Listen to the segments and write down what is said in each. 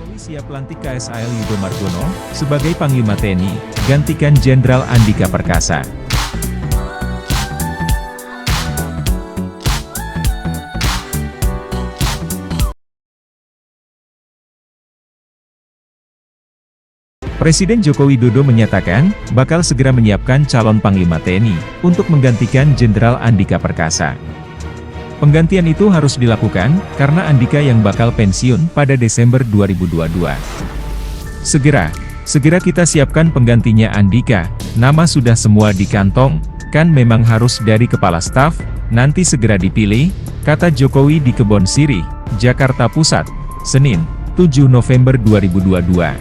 Jokowi siap lantik KSAL Yudo Margono sebagai Panglima TNI, gantikan Jenderal Andika Perkasa. Presiden Joko Widodo menyatakan, bakal segera menyiapkan calon Panglima TNI, untuk menggantikan Jenderal Andika Perkasa. Penggantian itu harus dilakukan, karena Andika yang bakal pensiun pada Desember 2022. Segera kita siapkan penggantinya Andika, nama sudah semua di kantong, kan memang harus dari Kepala Staf, nanti segera dipilih, kata Jokowi di Kebon Sirih, Jakarta Pusat, Senin, 7 November 2022.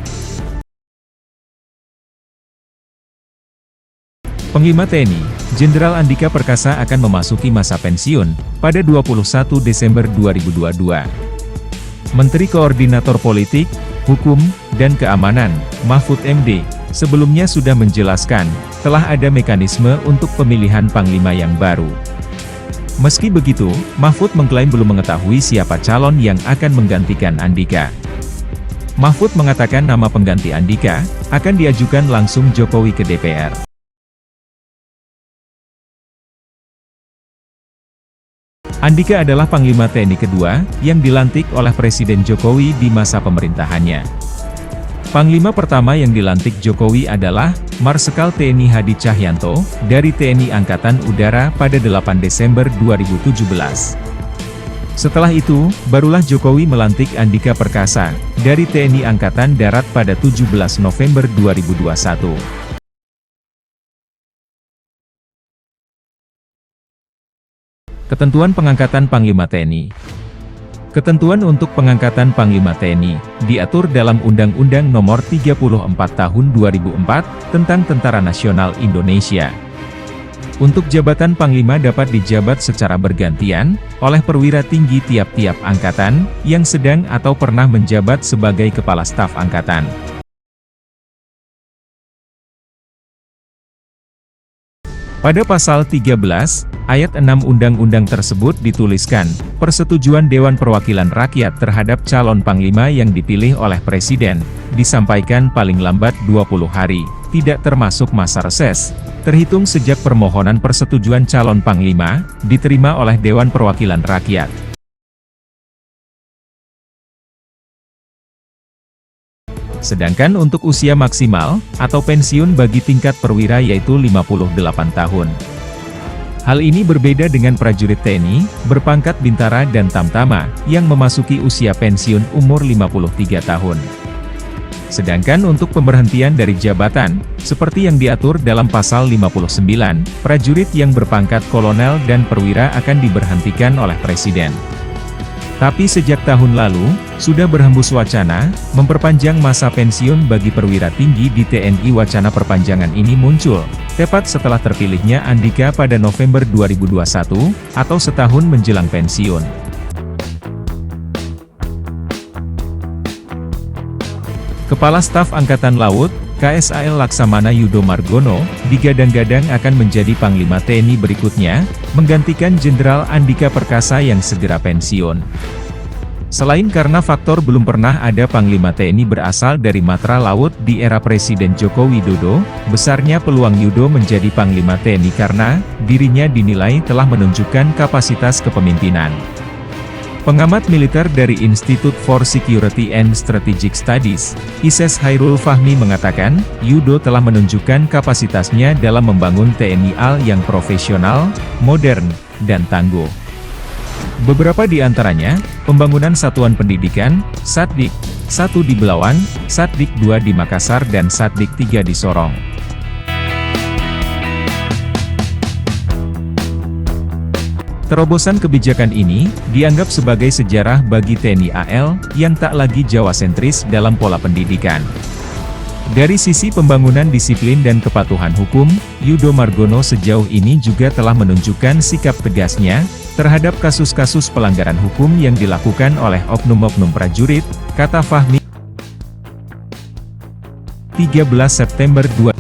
Panglima TNI, Jenderal Andika Perkasa akan memasuki masa pensiun, pada 21 Desember 2022. Menteri Koordinator Politik, Hukum, dan Keamanan, Mahfud MD, sebelumnya sudah menjelaskan, telah ada mekanisme untuk pemilihan Panglima yang baru. Meski begitu, Mahfud mengklaim belum mengetahui siapa calon yang akan menggantikan Andika. Mahfud mengatakan nama pengganti Andika, akan diajukan langsung Jokowi ke DPR. Andika adalah Panglima TNI kedua, yang dilantik oleh Presiden Jokowi di masa pemerintahannya. Panglima pertama yang dilantik Jokowi adalah, Marsikal TNI Hadi Cahyanto, dari TNI Angkatan Udara pada 8 Desember 2017. Setelah itu, barulah Jokowi melantik Andika Perkasa, dari TNI Angkatan Darat pada 17 November 2021. Ketentuan pengangkatan Panglima TNI. Ketentuan untuk pengangkatan Panglima TNI, diatur dalam Undang-Undang Nomor 34 Tahun 2004, tentang Tentara Nasional Indonesia. Untuk jabatan Panglima dapat dijabat secara bergantian, oleh perwira tinggi tiap-tiap angkatan, yang sedang atau pernah menjabat sebagai Kepala Staf Angkatan. Pada pasal 13, ayat 6 undang-undang tersebut dituliskan, persetujuan Dewan Perwakilan Rakyat terhadap calon Panglima yang dipilih oleh Presiden, disampaikan paling lambat 20 hari, tidak termasuk masa reses, terhitung sejak permohonan persetujuan calon Panglima, diterima oleh Dewan Perwakilan Rakyat. Sedangkan untuk usia maksimal, atau pensiun bagi tingkat perwira yaitu 58 tahun. Hal ini berbeda dengan prajurit TNI, berpangkat Bintara dan Tamtama, yang memasuki usia pensiun umur 53 tahun. Sedangkan untuk pemberhentian dari jabatan, seperti yang diatur dalam pasal 59, prajurit yang berpangkat kolonel dan perwira akan diberhentikan oleh Presiden. Tapi sejak tahun lalu, sudah berhembus wacana, memperpanjang masa pensiun bagi perwira tinggi di TNI. Wacana perpanjangan ini muncul, tepat setelah terpilihnya Andika pada November 2021, atau setahun menjelang pensiun. Kepala Staf Angkatan Laut, KSAL Laksamana Yudo Margono, digadang-gadang akan menjadi Panglima TNI berikutnya, menggantikan Jenderal Andika Perkasa yang segera pensiun. Selain karena faktor belum pernah ada Panglima TNI berasal dari Matra Laut di era Presiden Joko Widodo, besarnya peluang Yudo menjadi Panglima TNI karena, dirinya dinilai telah menunjukkan kapasitas kepemimpinan. Pengamat militer dari Institute for Security and Strategic Studies, ISES Hairul Fahmi mengatakan, Yudo telah menunjukkan kapasitasnya dalam membangun TNI AL yang profesional, modern, dan tangguh. Beberapa di antaranya, pembangunan satuan pendidikan, Satdik 1 di Belawan, Satdik 2 di Makassar dan Satdik 3 di Sorong. Terobosan kebijakan ini, dianggap sebagai sejarah bagi TNI AL, yang tak lagi Jawa sentris dalam pola pendidikan. Dari sisi pembangunan disiplin dan kepatuhan hukum, Yudo Margono sejauh ini juga telah menunjukkan sikap tegasnya, terhadap kasus-kasus pelanggaran hukum yang dilakukan oleh oknum-oknum prajurit, kata Fahmi. 13 September 2022.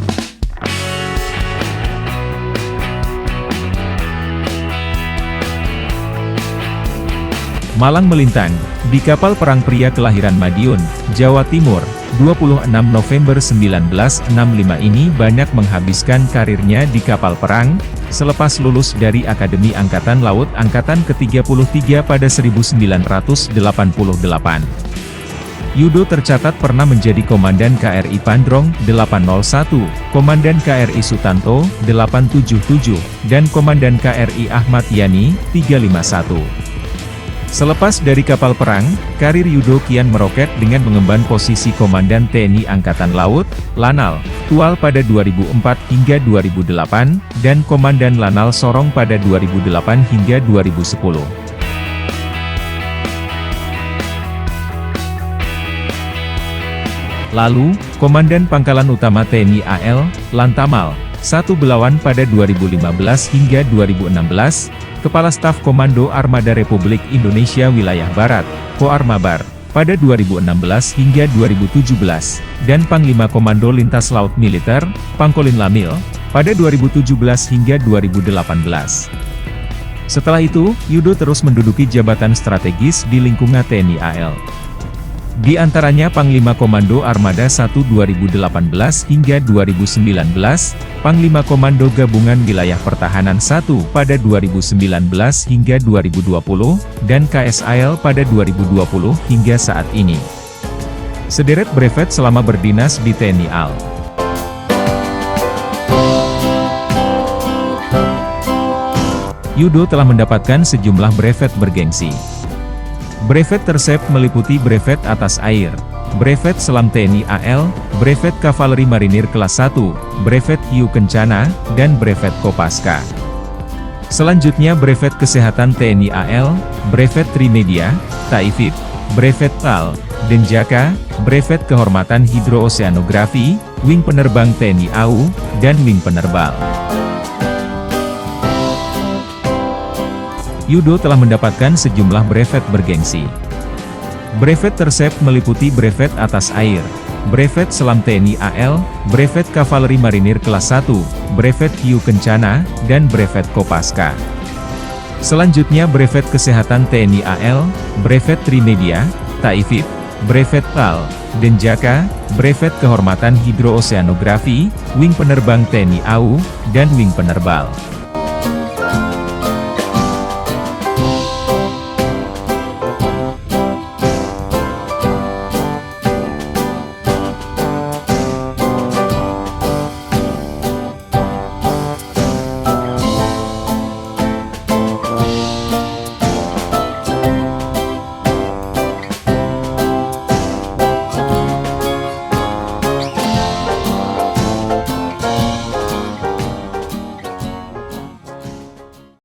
Malang melintang, di kapal perang pria kelahiran Madiun, Jawa Timur, 26 November 1965 ini banyak menghabiskan karirnya di kapal perang, selepas lulus dari Akademi Angkatan Laut Angkatan ke-33 pada 1988. Yudo tercatat pernah menjadi Komandan KRI Pandrong 801, Komandan KRI Sutanto 877, dan Komandan KRI Ahmad Yani 351. Selepas dari kapal perang, karir Yudo kian meroket dengan mengemban posisi Komandan TNI Angkatan Laut, Lanal, Tual pada 2004 hingga 2008, dan Komandan Lanal Sorong pada 2008 hingga 2010. Lalu, Komandan Pangkalan Utama TNI AL, Lantamal, 1 Belawan pada 2015 hingga 2016, Kepala Staf Komando Armada Republik Indonesia Wilayah Barat, Koarmabar, pada 2016 hingga 2017, dan Panglima Komando Lintas Laut Militer, Pangkolin Lamil, pada 2017 hingga 2018. Setelah itu, Yudo terus menduduki jabatan strategis di lingkungan TNI AL. Di antaranya Panglima Komando Armada 1 2018 hingga 2019, Panglima Komando Gabungan Wilayah Pertahanan 1 pada 2019 hingga 2020, dan KSAL pada 2020 hingga saat ini. Sederet brevet selama berdinas di TNI AL. Yudo telah mendapatkan sejumlah brevet bergengsi. Brevet tersebut meliputi brevet atas air, brevet selam TNI AL, brevet kavaleri marinir kelas 1, brevet hiu kencana, dan brevet Kopaska. Selanjutnya brevet kesehatan TNI AL, brevet Trimedia, Taifib, brevet PAL, Denjaka, brevet kehormatan hidrooseanografi, wing penerbang TNI AU, dan wing penerbal. Yudo telah mendapatkan sejumlah brevet bergengsi. Brevet tersebut meliputi brevet atas air, brevet selam TNI AL, brevet kavaleri marinir kelas 1, brevet hiu kencana, dan brevet Kopaska. Selanjutnya brevet kesehatan TNI AL, brevet Trimedia, Taifib, brevet PAL, Denjaka, brevet kehormatan hidrooseanografi, wing penerbang TNI AU, dan wing penerbal.